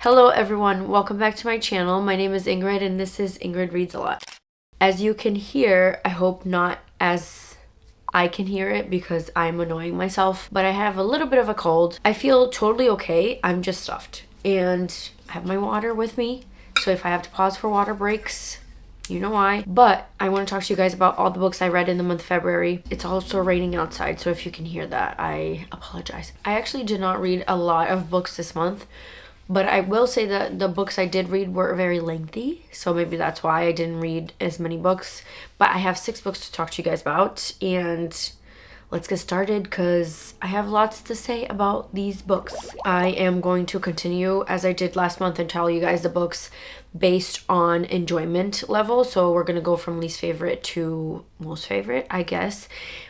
Hello everyone, welcome back to my channel. My name is Ingrid and this is Ingrid Reads a Lot. As you can hear, I hope not as I can hear it because I'm annoying myself, but I have a little bit of a cold. I feel totally okay, I'm just stuffed. And I have my water with me, so if I have to pause for water breaks, you know why. But I want to talk to you guys about all the books I read in the month of February. It's also raining outside, so if you can hear that, I apologize. I actually did not read a lot of books this month. But I will say that the books I did read were very lengthy, so maybe that's why I didn't read as many books. But I have 6 books to talk to you guys about, and let's get started because I have lots to say about these books. I am going to continue as I did last month and tell you guys the books based on enjoyment level. So we're going to go from least favorite to most favorite, I guess.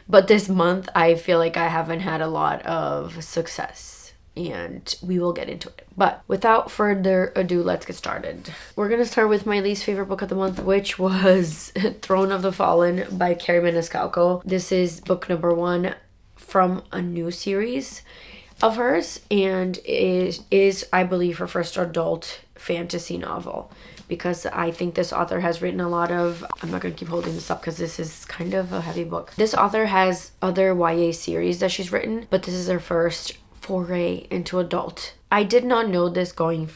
But this month, I feel like I haven't had a lot of success. And we will get into it. But without further ado, let's get started. We're going to start with my least favorite book of the month, which was Throne of the Fallen by Kerri Maniscalco. This is book number 1 from a new series of hers, and it is, I believe, her first adult fantasy novel. Because I think this author has written a lot of... I'm not going to keep holding this up because this is kind of a heavy book. This author has other YA series that she's written, but this is her first foray into adult. I did not know this going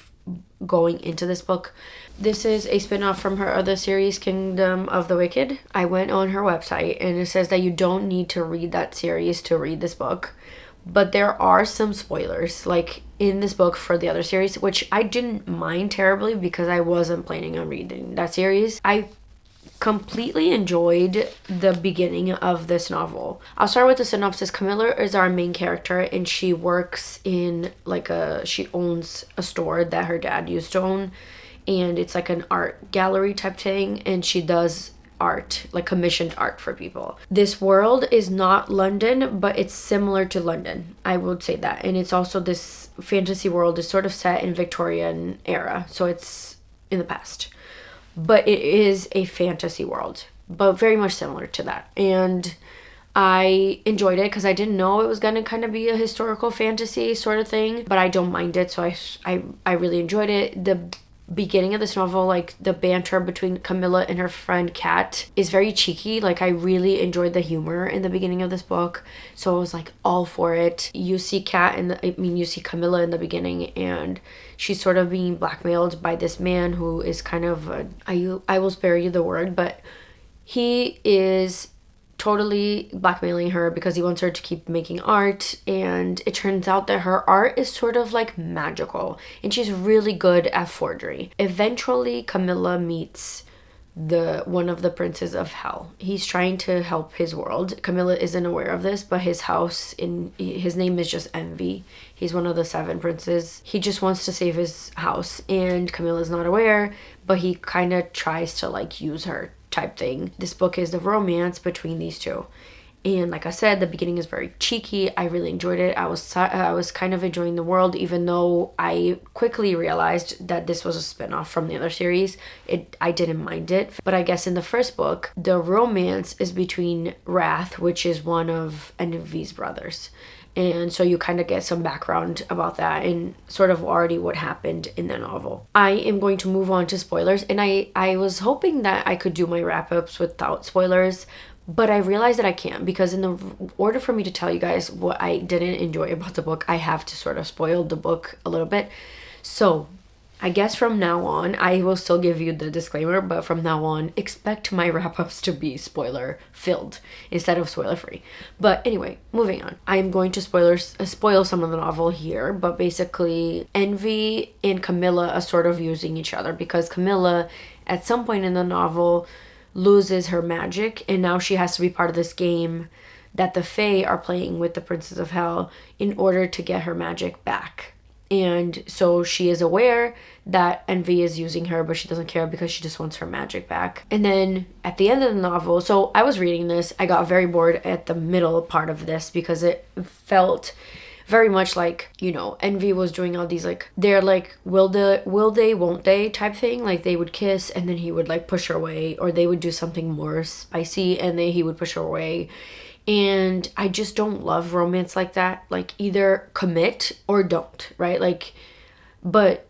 into this book. This is a spin-off from her other series, Kingdom of the Wicked. I went on her website and it says that you don't need to read that series to read this book. But there are some spoilers, like in this book for the other series, which I didn't mind terribly because I wasn't planning on reading that series. I completely enjoyed the beginning of this novel. I'll start with the synopsis. Camilla is our main character and she works in she owns a store that her dad used to own, and it's like an art gallery type thing, and she does art, like commissioned art for people. This world is not London, but it's similar to London, I would say that. And it's also, this fantasy world is sort of set in Victorian era, so it's in the past. But it is a fantasy world, but very much similar to that. And I enjoyed it because I didn't know it was going to kind of be a historical fantasy sort of thing, but I don't mind it, so I really enjoyed it. The beginning of this novel, like the banter between Camilla and her friend Kat, is very cheeky. Like, I really enjoyed the humor in the beginning of this book, so I was like all for it. You see you see Camilla in the beginning, and she's sort of being blackmailed by this man who is kind of I will spare you the word, but he is totally blackmailing her because he wants her to keep making art, and it turns out that her art is sort of like magical and she's really good at forgery. Eventually Camilla meets one of the princes of hell. He's trying to help his world. Camilla isn't aware of this, but his name is just Envy. He's one of the 7 princes. He just wants to save his house, and Camilla's not aware, but he kind of tries to like use her type thing. This book is the romance between these two. And like I said, the beginning is very cheeky. I really enjoyed it. I was kind of enjoying the world, even though I quickly realized that this was a spin-off from the other series. I didn't mind it. But I guess in the first book, the romance is between Wrath, which is one of Envy's brothers. And so you kind of get some background about that and sort of already what happened in the novel. I am going to move on to spoilers, and I was hoping that I could do my wrap-ups without spoilers, but I realized that I can't, because in the order for me to tell you guys what I didn't enjoy about the book, I have to sort of spoil the book a little bit. So I guess from now on, I will still give you the disclaimer, but from now on, expect my wrap-ups to be spoiler-filled instead of spoiler-free. But anyway, moving on. I'm going to spoil some of the novel here, but basically, Envy and Camilla are sort of using each other because Camilla, at some point in the novel, loses her magic, and now she has to be part of this game that the Fae are playing with the Princes of Hell in order to get her magic back. And so she is aware that Envy is using her, but she doesn't care because she just wants her magic back. And then at the end of the novel, so I was reading this, I got very bored at the middle part of this because it felt very much like, Envy was doing all these they're like, will they, won't they type thing. Like, they would kiss and then he would like push her away, or they would do something more spicy and then he would push her away. And I just don't love romance like that. Like, either commit or don't, right? Like, but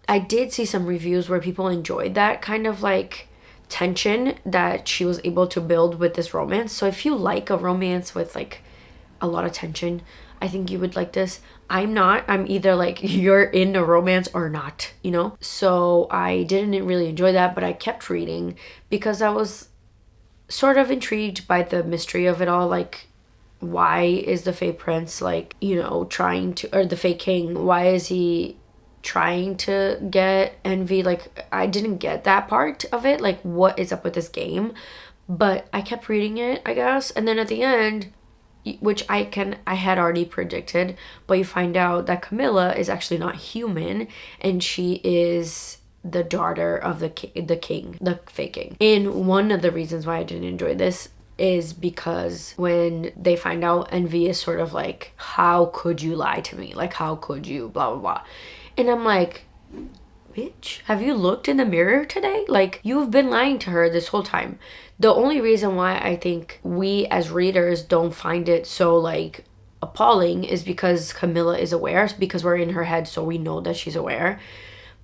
I did see some reviews where people enjoyed that kind of like tension that she was able to build with this romance. So if you like a romance with like a lot of tension, I think you would like this. I'm not. I'm either like you're in a romance or not, you know? So I didn't really enjoy that, but I kept reading because I was sort of intrigued by the mystery of it all. Like, why is the Fae Prince like, you know, trying to, or the Fae King, why is he trying to get Envy? Like, I didn't get that part of it. Like, what is up with this game? But I kept reading it, I guess. And then at the end, which I had already predicted, but you find out that Camilla is actually not human, and she is the daughter of the king, the Fae King. And one of the reasons why I didn't enjoy this is because when they find out, Envy is sort of like, how could you lie to me? Like, how could you, blah, blah, blah. And I'm like, bitch, have you looked in the mirror today? Like, you've been lying to her this whole time. The only reason why I think we as readers don't find it so like appalling is because Camilla is aware, because we're in her head, so we know that she's aware.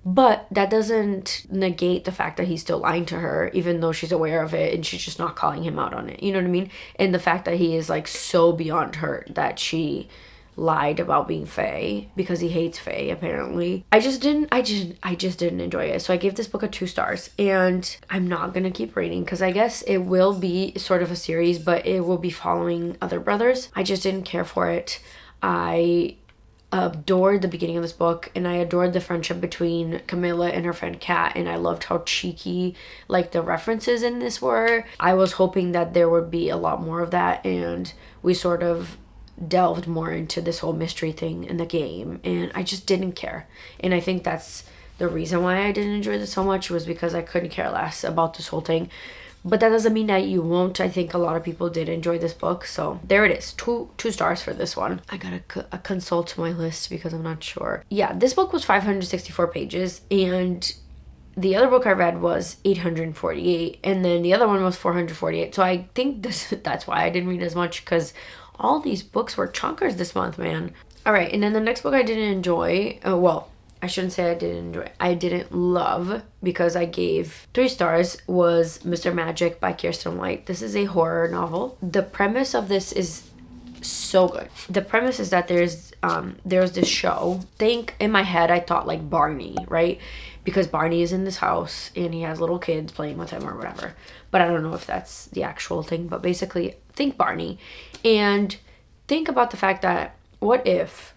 But that doesn't negate the fact that he's still lying to her, even though she's aware of it and she's just not calling him out on it. You know what I mean? And the fact that he is like so beyond her that she lied about being Fae because he hates Fae apparently. I just didn't enjoy it. So I gave this book a 2 stars, and I'm not gonna keep reading because I guess it will be sort of a series, but it will be following other brothers. I just didn't care for it. I adored the beginning of this book, and I adored the friendship between Camilla and her friend Kat, and I loved how cheeky like the references in this were. I was hoping that there would be a lot more of that, and we sort of delved more into this whole mystery thing in the game, and I just didn't care. And I think that's the reason why I didn't enjoy this so much, was because I couldn't care less about this whole thing. But that doesn't mean that you won't. I think a lot of people did enjoy this book, so there it is. Two stars for this one. I gotta consult my list because I'm not sure. Yeah, this book was 564 pages, and the other book I read was 848, and then the other one was 448. So I think that's why I didn't read as much, because all these books were chunkers this month, man. All right, and then the next book I didn't enjoy, well, I shouldn't say I didn't enjoy, I didn't love, because I gave 3 stars, was Mr. Magic by Kirsten White. This is a horror novel. The premise of this is so good. The premise is that there's this show. In my head, I thought like Barney, right? Because Barney is in this house and he has little kids playing with him or whatever. But I don't know if that's the actual thing. But basically, think Barney. And think about the fact that what if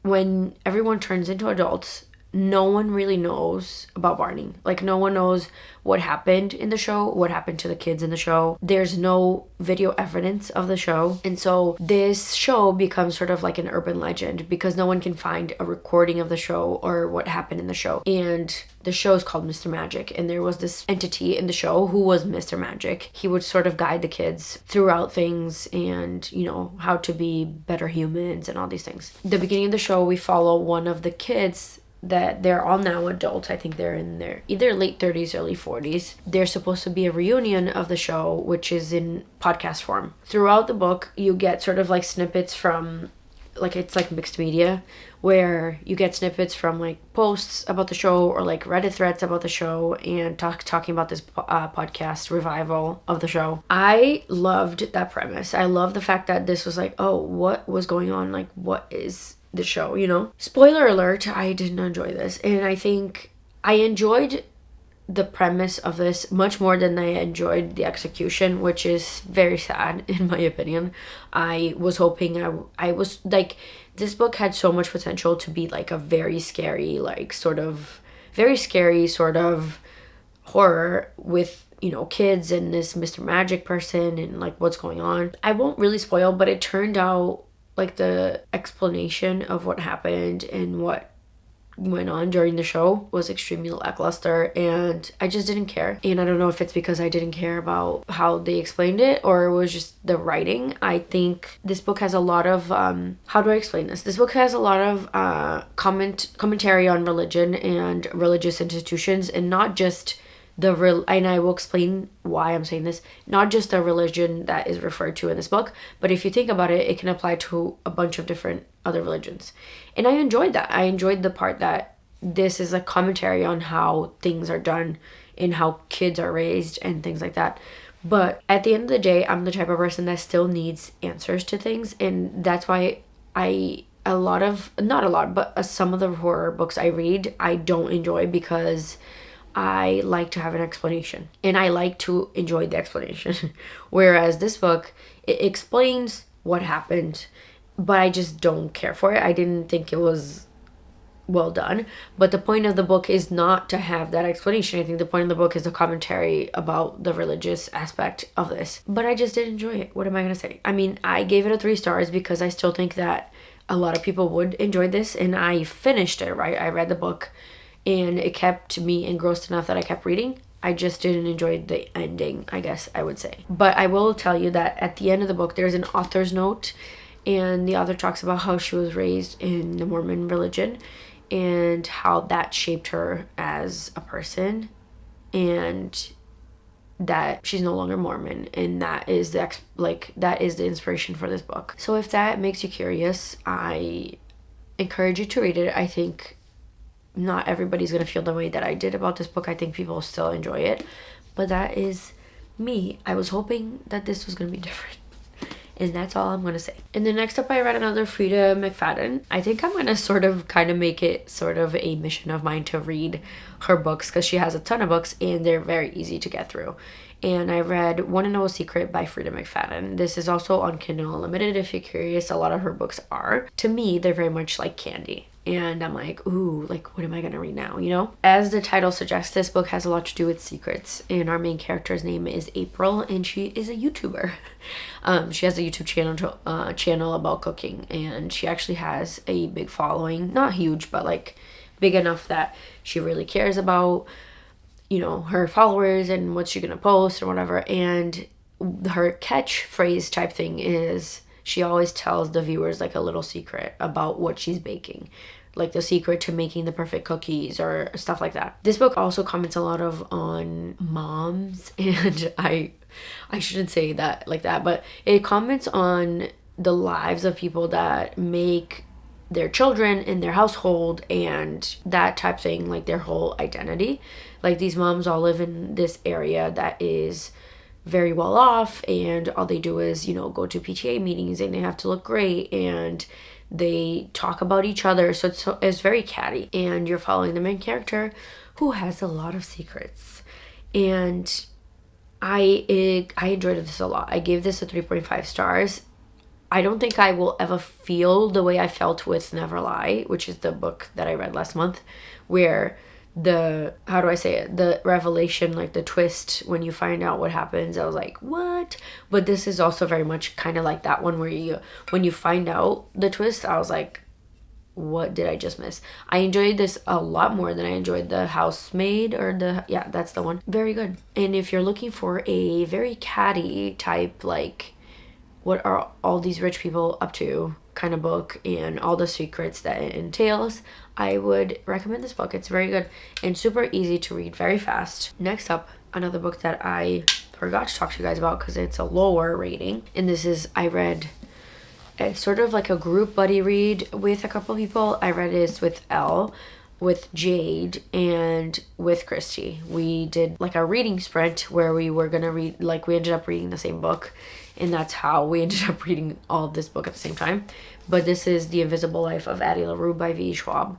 when everyone turns into adults, no one really knows about Barney. Like, no one knows what happened in the show, what happened to the kids in the show. There's no video evidence of the show. And so this show becomes sort of like an urban legend because no one can find a recording of the show or what happened in the show. And the show is called Mr. Magic. And there was this entity in the show who was Mr. Magic. He would sort of guide the kids throughout things and, you know, how to be better humans and all these things. The beginning of the show, we follow one of the kids that they're all now adults. I think they're in their either late 30s, early 40s. There's supposed to be a reunion of the show, which is in podcast form. Throughout the book, you get sort of like snippets from, like, it's like mixed media, where you get snippets from like posts about the show or like Reddit threads about the show and talking about this podcast revival of the show. I loved that premise. I love the fact that this was like, oh, what was going on? Like, what is the show, you know? Spoiler alert, I didn't enjoy this. And I think I enjoyed the premise of this much more than I enjoyed the execution, which is very sad in my opinion. I was hoping I was like, this book had so much potential to be like a very scary, like sort of horror with, you know, kids and this Mr. Magic person and like what's going on. I won't really spoil, but it turned out like the explanation of what happened and what went on during the show was extremely lackluster, and I just didn't care. And I don't know if it's because I didn't care about how they explained it or it was just the writing. I think this book has a lot of how do I explain this? This book has a lot of commentary on religion and religious institutions, and not just and I will explain why I'm saying this, not just the religion that is referred to in this book, but if you think about it, it can apply to a bunch of different other religions. And I enjoyed that. I enjoyed the part that this is a commentary on how things are done and how kids are raised and things like that. But at the end of the day, I'm the type of person that still needs answers to things. And that's why some of the horror books I read, I don't enjoy because I like to have an explanation. And I like to enjoy the explanation. Whereas this book, it explains what happened, but I just don't care for it. I didn't think it was well done. But the point of the book is not to have that explanation. I think the point of the book is a commentary about the religious aspect of this. But I just didn't enjoy it. What am I going to say? I mean, I gave it a 3 stars because I still think that a lot of people would enjoy this. And I finished it, right? I read the book and it kept me engrossed enough that I kept reading. I just didn't enjoy the ending, I guess I would say. But I will tell you that at the end of the book, there's an author's note. And the author talks about how she was raised in the Mormon religion and how that shaped her as a person, and that she's no longer Mormon, and that is the inspiration for this book. So if that makes you curious, I encourage you to read it. I think not everybody's gonna feel the way that I did about this book. I think people will still enjoy it, but that is me. I was hoping that this was gonna be different. And that's all I'm going to say. And then next up, I read another Freida McFadden. I think I'm going to kind of make it sort of a mission of mine to read her books because she has a ton of books and they're very easy to get through. And I read Want to Know a Secret by Freida McFadden. This is also on Kindle Unlimited if you're curious. A lot of her books are. To me, they're very much like candy. And I'm like, ooh, like, what am I going to read now, you know? As the title suggests, this book has a lot to do with secrets. And our main character's name is April, and she is a YouTuber. She has a YouTube channel about cooking, and she actually has a big following. Not huge, but, like, big enough that she really cares about, you know, her followers and what she's going to post or whatever. And her catchphrase type thing is she always tells the viewers, like, a little secret about what she's baking. Like the secret to making the perfect cookies or stuff like that. This book also comments a lot on moms, and I shouldn't say that like that, but it comments on the lives of people that make their children in their household and that type thing, like their whole identity. Like these moms all live in this area that is very well off, and all they do is, you know, go to PTA meetings and they have to look great and they talk about each other. So it's very catty, and you're following the main character who has a lot of secrets. And I enjoyed this a lot. I gave this a 3.5 stars. I don't think I will ever feel the way I felt with Never Lie, which is the book that I read last month, where the revelation, like the twist when you find out what happens, I was like, what? But this is also very much kind of like that one where when you find out the twist, I was like, what did I just miss? I enjoyed this a lot more than I enjoyed The Housemaid, that's the one. Very good. And if you're looking for a very catty type, like, what are all these rich people up to kind of book and all the secrets that it entails, I would recommend this book. It's very good and super easy to read, very fast. Next up, another book that I forgot to talk to you guys about because it's a lower rating. And this is, I read it's sort of like a group buddy read with a couple people. I read this with Elle, with Jade, and with Christy. We did like a reading sprint where we were gonna read, like we ended up reading the same book, and that's how we ended up reading all of this book at the same time. But this is The Invisible Life of Addie LaRue by V. Schwab.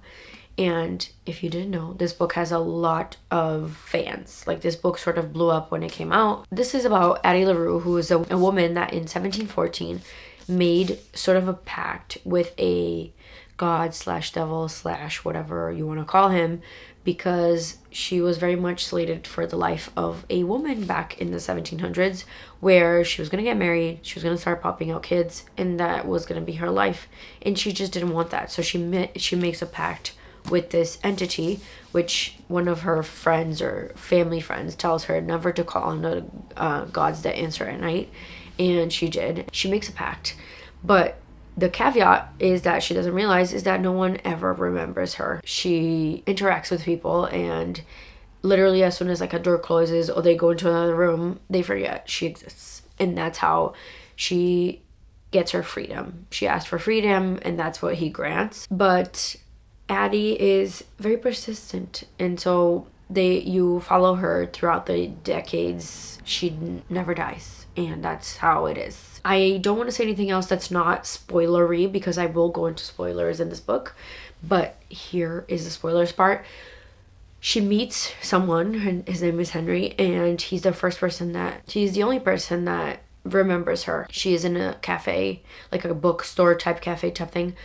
And if you didn't know, this book has a lot of fans. Like this book sort of blew up when it came out. This is about Addie LaRue, who is a woman that in 1714 made sort of a pact with a god slash devil slash whatever you want to call him, because she was very much slated for the life of a woman back in the 1700s, where she was going to get married, she was going to start popping out kids, and that was going to be her life. And she just didn't want that. So she makes a pact with this entity, which one of her friends or family friends tells her never to call on the gods that answer at night. And she did. She makes a pact. But the caveat is that she doesn't realize is that no one ever remembers her. She interacts with people, and literally as soon as like a door closes or they go into another room, they forget she exists. And that's how she gets her freedom. She asks for freedom, and that's what he grants. But Addie is very persistent, and so you follow her throughout the decades. She never dies, and that's how it is. I don't want to say anything else that's not spoilery, because I will go into spoilers in this book, but here is the spoilers part. She meets someone, and his name is Henry, and she's the only person that remembers her. She is in a cafe, like a bookstore type cafe type thing,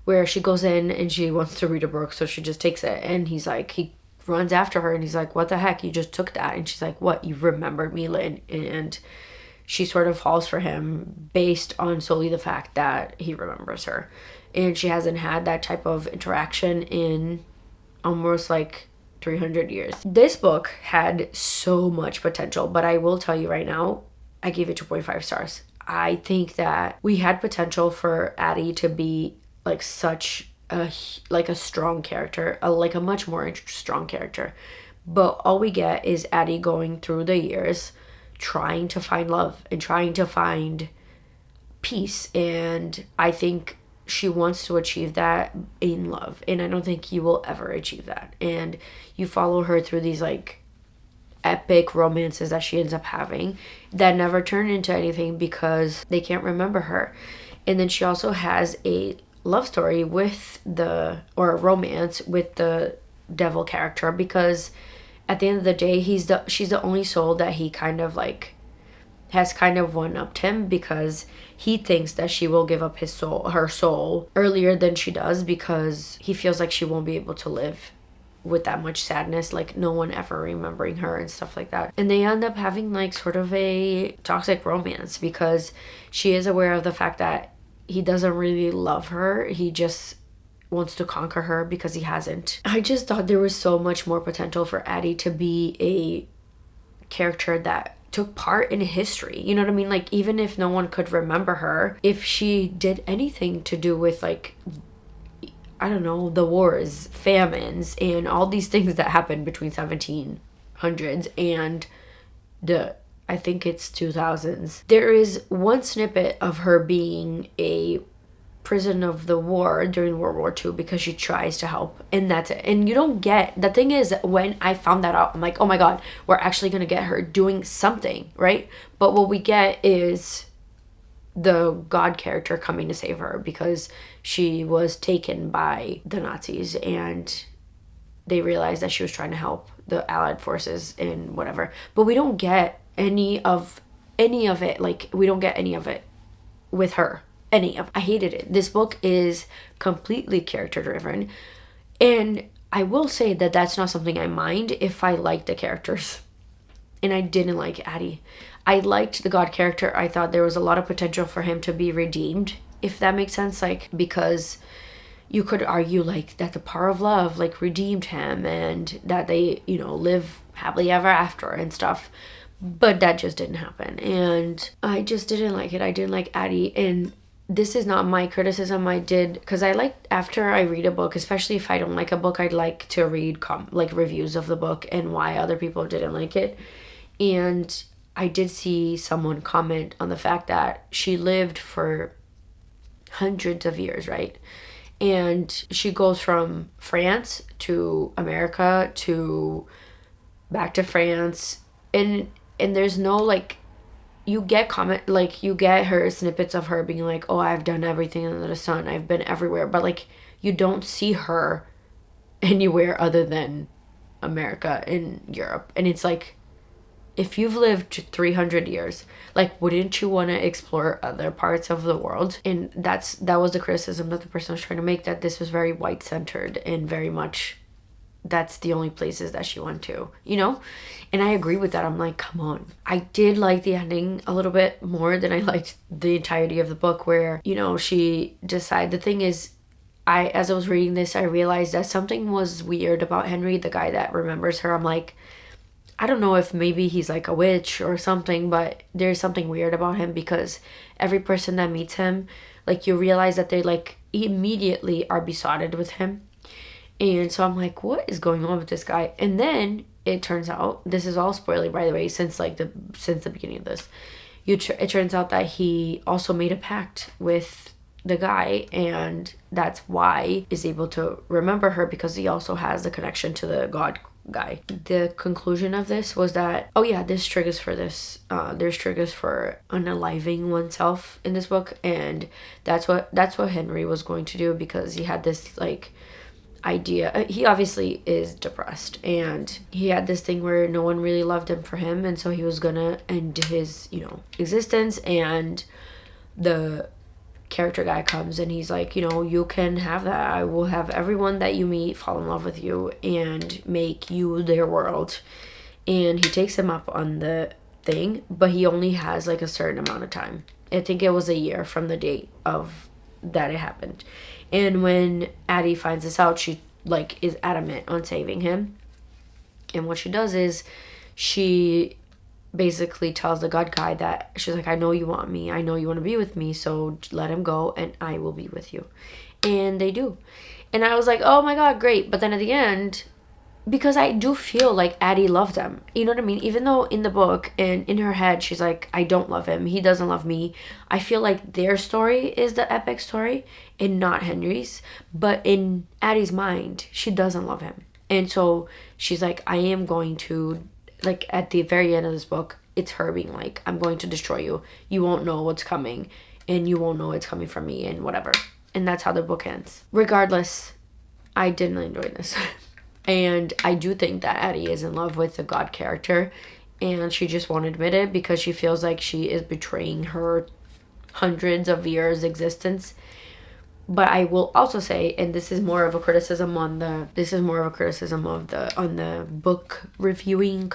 where she goes in and she wants to read a book, so she just takes it, and he runs after her, and he's like, what the heck, you just took that? And she's like, what, you remembered me, Lynn? And she sort of falls for him based on solely the fact that he remembers her, and she hasn't had that type of interaction in almost like 300 years. This book had so much potential, but I will tell you right now, I gave it 2.5 stars. I think that we had potential for Addie to be like such a strong character, like a much more strong character. But all we get is Addie going through the years, trying to find love and trying to find peace. And I think she wants to achieve that in love. And I don't think you will ever achieve that. And you follow her through these like epic romances that she ends up having that never turn into anything because they can't remember her. And then she also has a love story or a romance with the devil character, because at the end of the day, she's the only soul that he kind of like has kind of one-upped him, because he thinks that she will give up her soul earlier than she does, because he feels like she won't be able to live with that much sadness, like no one ever remembering her and stuff like that. And they end up having like sort of a toxic romance, because she is aware of the fact that he doesn't really love her. He just wants to conquer her because he hasn't. I just thought there was so much more potential for Addie to be a character that took part in history. You know what I mean? Like, even if no one could remember her, if she did anything to do with like, I don't know, the wars, famines, and all these things that happened between 1700s and I think it's 2000s. There is one snippet of her being a prisoner of the war during World War II because she tries to help, and that's it. And you don't get, the thing is, when I found that out, I'm like, oh my god, we're actually gonna get her doing something, right? But what we get is the god character coming to save her, because she was taken by the Nazis and they realized that she was trying to help the Allied forces and whatever. But we don't get any of it. Like, we don't get any of it with her. I hated it. This book is completely character driven, and I will say that that's not something I mind if I like the characters. And I didn't like Addie. I liked the god character. I thought there was a lot of potential for him to be redeemed, if that makes sense. Like, because you could argue like that the power of love like redeemed him, and that they, you know, live happily ever after and stuff. But that just didn't happen, and I just didn't like it. I didn't like Addie. And this is not my criticism. I did, because I like, after I read a book, especially if I don't like a book, I'd like to read like reviews of the book and why other people didn't like it. And I did see someone comment on the fact that she lived for hundreds of years, right? And she goes from France to America to back to France, and there's no like, you get her snippets of her being like, oh, I've done everything under the sun, I've been everywhere, but like, you don't see her anywhere other than America and Europe. And it's like, if you've lived 300 years, like, wouldn't you want to explore other parts of the world? And that was the criticism that the person was trying to make, that this was very white centered and very much that's the only places that she went to, you know? And I agree with that. I'm like, come on. I did like the ending a little bit more than I liked the entirety of the book, where, you know, she decided, the thing is, as I was reading this, I realized that something was weird about Henry, the guy that remembers her. I'm like, I don't know if maybe he's like a witch or something, but there's something weird about him, because every person that meets him, like, you realize that they like immediately are besotted with him. And so I'm like, what is going on with this guy? And then it turns out, this is all spoiler, by the way, since the beginning of this, it turns out that he also made a pact with the guy, and that's why he's able to remember her, because he also has the connection to the god guy. The conclusion of this was that, oh yeah, there's triggers for unaliving oneself in this book, and that's what Henry was going to do, because he had this like idea. He obviously is depressed, and he had this thing where no one really loved him for him, and so he was gonna end his existence. And the character guy comes and he's like, you can have that. I will have everyone that you meet fall in love with you and make you their world. And he takes him up on the thing, but he only has like a certain amount of time. I think it was a year from the date of that it happened. And when Addie finds this out, she like is adamant on saving him. And what she does is she basically tells the god guy that she's like, I know you want me, I know you want to be with me, so let him go and I will be with you. And they do. And I was like, oh my god, great. But then at the end, because I do feel like Addie loved him, you know what I mean? Even though in the book and in her head she's like, I don't love him, he doesn't love me, I feel like their story is the epic story and not Henry's. But in Addie's mind, she doesn't love him, and so she's like, I am going to, like at the very end of this book, it's her being like, I'm going to destroy you, you won't know what's coming, and you won't know it's coming from me, and whatever. And that's how the book ends. Regardless, I didn't enjoy this. And I do think that Addie is in love with the god character, and she just won't admit it because she feels like she is betraying her hundreds of years existence. But I will also say, and this is more of a criticism on the book reviewing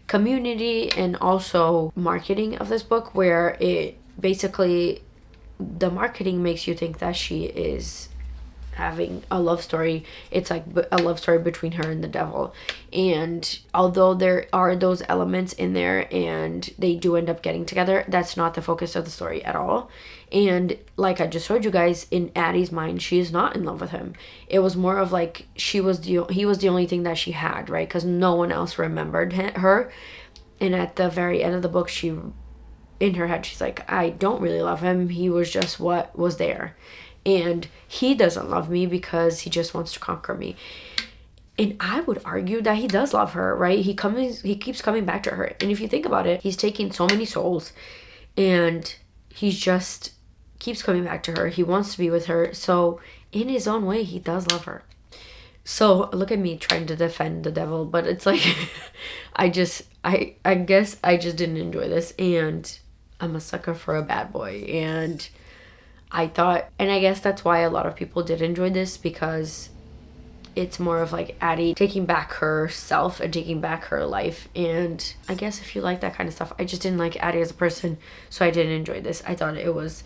community and also marketing of this book, where it basically, the marketing makes you think that she is having a love story. It's like a love story between her and the devil. And although there are those elements in there and they do end up getting together, that's not the focus of the story at all. And like I just showed you guys, in Addie's mind, she is not in love with him. It was more of like he was the only thing that she had, right? Because no one else remembered her. And at the very end of the book, in her head, she's like, I don't really love him. He was just what was there. And he doesn't love me because he just wants to conquer me. And I would argue that he does love her, right? He keeps coming back to her. And if you think about it, he's taking so many souls and he just keeps coming back to her. He wants to be with her. So in his own way, he does love her. So look at me trying to defend the devil, but it's like, I guess I just didn't enjoy this, and I'm a sucker for a bad boy. And I thought, and I guess that's why a lot of people did enjoy this, because it's more of like Addie taking back herself and taking back her life. And I guess if you like that kind of stuff, I just didn't like Addie as a person, so I didn't enjoy this. I thought it was,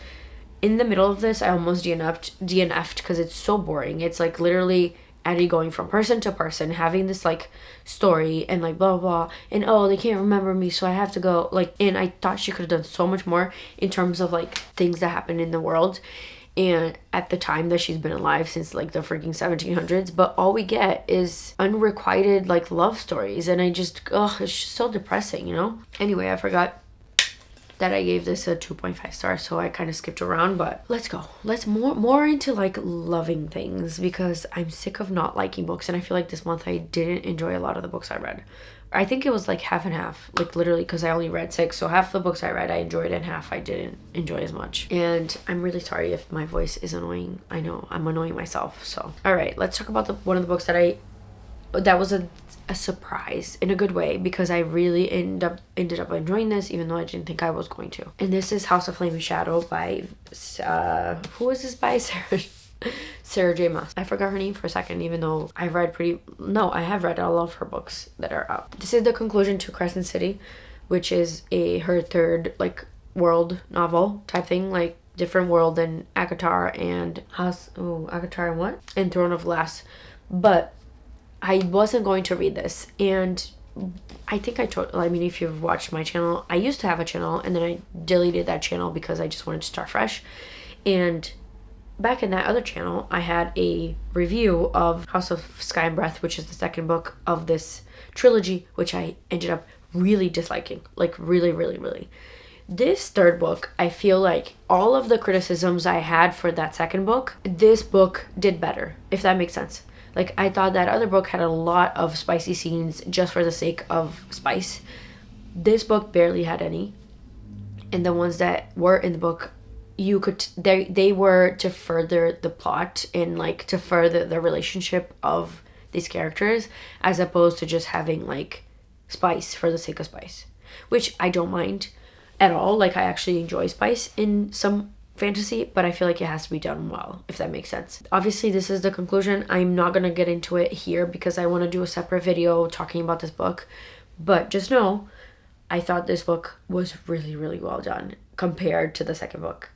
in the middle of this, I almost DNF'd because it's so boring. It's like literally Addie going from person to person, having this like story and like blah blah blah, and oh, they can't remember me, so I have to go, like, and I thought she could have done so much more in terms of like things that happen in the world and at the time that she's been alive, since like the freaking 1700s. But all we get is unrequited like love stories, and it's just so depressing, Anyway, I forgot that I gave this a 2.5 stars, so I kind of skipped around. But let's go. Let's more into like loving things, because I'm sick of not liking books, and I feel like this month I didn't enjoy a lot of the books I read. I think it was like half and half, like literally, because I only read 6, so half the books I read I enjoyed and half I didn't enjoy as much. And I'm really sorry if my voice is annoying. I know I'm annoying myself. So all right, let's talk about one of the books that was a surprise in a good way, because I really ended up enjoying this, even though I didn't think I was going to. And this is House of Flame and Shadow by who is this by? Sarah J. Maas. I forgot her name for a second, even though I have read all of her books that are out. This is the conclusion to Crescent City, which is her third like world novel type thing, like different world than ACOTAR and ACOTAR and what? And Throne of Glass. But I wasn't going to read this, and I think if you've watched my channel, I used to have a channel, and then I deleted that channel because I just wanted to start fresh. And back in that other channel, I had a review of House of Sky and Breath, which is the second book of this trilogy, which I ended up really disliking, like really, really, really. This third book, I feel like all of the criticisms I had for that second book, this book did better, if that makes sense. Like, I thought that other book had a lot of spicy scenes just for the sake of spice. This book barely had any. And the ones that were in the book, they were to further the plot and like to further the relationship of these characters, as opposed to just having like spice for the sake of spice, which I don't mind at all. Like, I actually enjoy spice in some fantasy, but I feel like it has to be done well, if that makes sense. Obviously, this is the conclusion. I'm not going to get into it here because I want to do a separate video talking about this book, but just know I thought this book was really, really well done compared to the second book.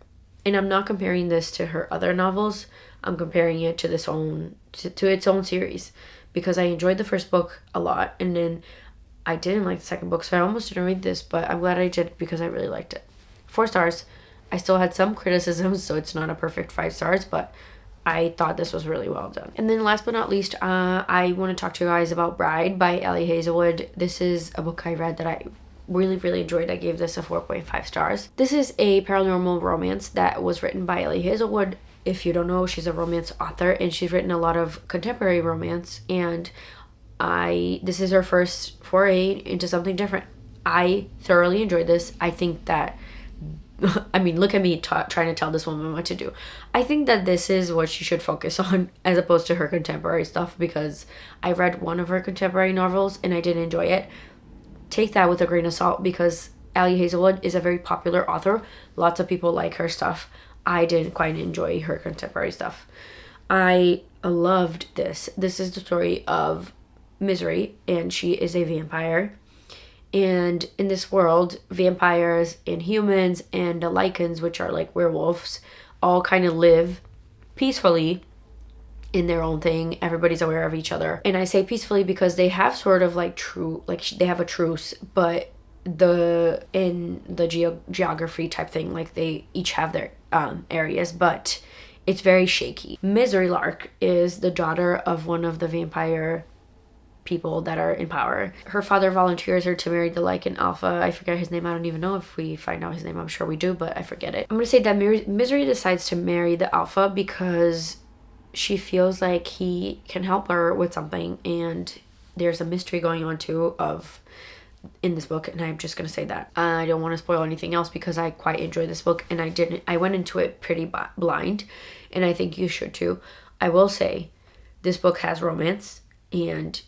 And I'm not comparing this to her other novels. I'm comparing it to its own series, because I enjoyed the first book a lot, and then I didn't like the second book, so I almost didn't read this, but I'm glad I did because I really liked it. 4 stars. I still had some criticisms, so it's not a perfect 5 stars, but I thought this was really well done. And then last but not least, I want to talk to you guys about Bride by Ali Hazelwood. This is a book I read that I really, really enjoyed. I gave this a 4.5 stars. This is a paranormal romance that was written by Ali Hazelwood. If you don't know, she's a romance author, and she's written a lot of contemporary romance, and this is her first foray into something different. I thoroughly enjoyed this. I think that, I mean, look at me trying to tell this woman what to do. I think that this is what she should focus on as opposed to her contemporary stuff, because I read one of her contemporary novels and I didn't enjoy it. Take that with a grain of salt, because Ali Hazelwood is a very popular author. Lots of people like her stuff. I didn't quite enjoy her contemporary stuff. I loved this. This is the story of Misery, and she is a vampire. And in this world, vampires and humans and the lichens, which are like werewolves, all kind of live peacefully in their own thing. Everybody's aware of each other. And I say peacefully because they have sort of like they have a truce, but in the geography type thing, like they each have their areas, but it's very shaky. Misery Lark is the daughter of one of the vampire people that are in power. Her father volunteers her to marry the Lycan Alpha. I forget his name. I don't even know if we find out his name. I'm sure we do, but I forget it. I'm gonna say that Misery decides to marry the Alpha because she feels like he can help her with something, and there's a mystery going on too in this book, and I'm just gonna say that. I don't want to spoil anything else because I quite enjoyed this book, and I went into it pretty blind, and I think you should too. I will say this book has romance, and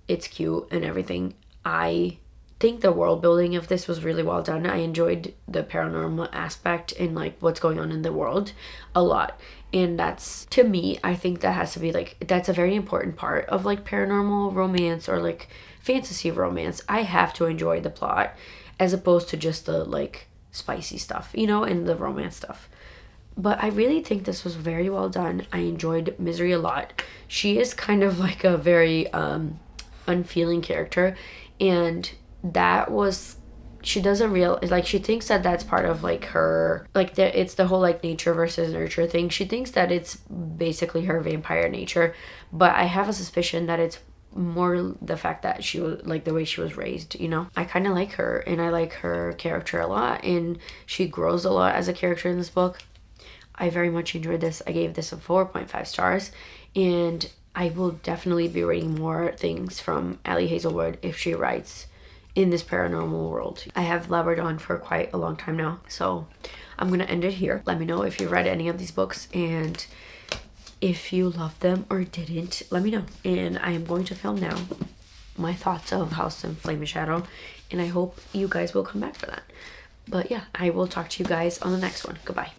it's cute and everything. I think the world building of this was really well done. I enjoyed the paranormal aspect and like what's going on in the world a lot. And that's, to me, I think that has to be like, that's a very important part of like paranormal romance or like fantasy romance. I have to enjoy the plot as opposed to just the like spicy stuff, and the romance stuff. But I really think this was very well done. I enjoyed Misery a lot. She is kind of like a very unfeeling character, and she doesn't she thinks that that's part of like her, like it's the whole like nature versus nurture thing. She thinks that it's basically her vampire nature, but I have a suspicion that it's more the fact that she was like the way she was raised. I kind of like her, and I like her character a lot, and she grows a lot as a character in this book. I very much enjoyed this. I gave this a 4.5 stars, and I will definitely be reading more things from Ali Hazelwood if she writes in this paranormal world. I have labored on for quite a long time now, so I'm gonna end it here. Let me know if you read any of these books, and if you loved them or didn't, let me know. And I am going to film now my thoughts of House and Flame and Shadow, and I hope you guys will come back for that. But yeah, I will talk to you guys on the next one. Goodbye.